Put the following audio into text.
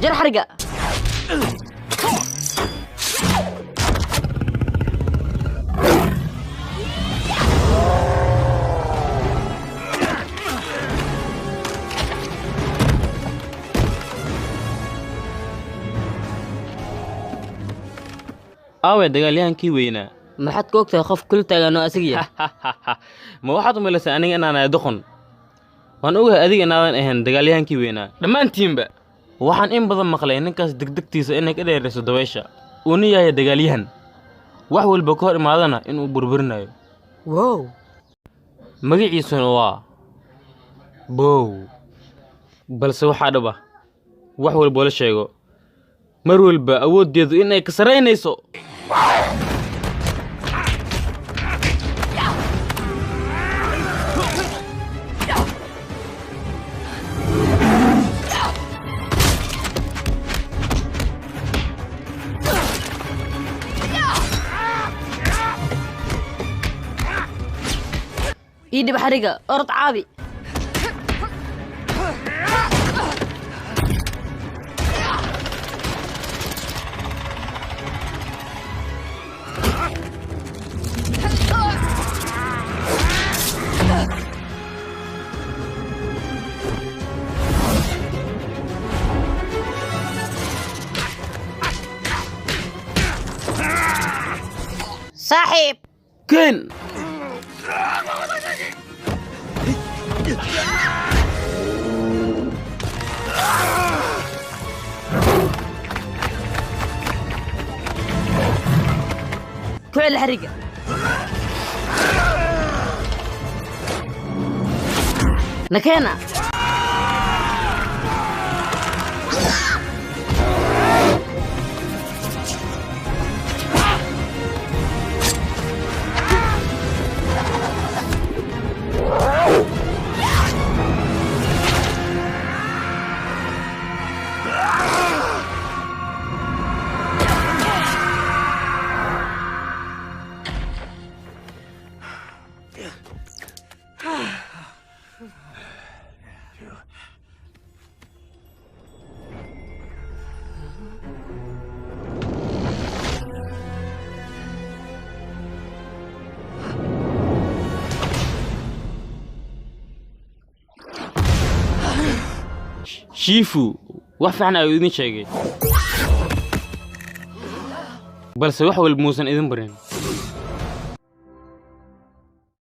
جر حرقة أوه دجاليان كي وينا ما حد كوكتا خف كل تاجانو أسيجية ما واحد من لساني أنا دخن وأنا أقول أدي أنا إهن دجاليان كي وينا لما أنتين بقى waxaan in badan maqlay ninkaas degdegtiisa inay ka dheerayso dabaysha uuna yahay dagaalyahan wax walba ka hor imaadana inuu burburinayo wow magaciisuna waa bow balse waxaa dhaba wax walba la sheego mar walba awoodeedu inay ka sareynayso إيدي بحرقة أرض عابي صاحب كن فعل الحرقة نكينا شيفو وفعنا يودين شيء بس وحول موسى إذن برين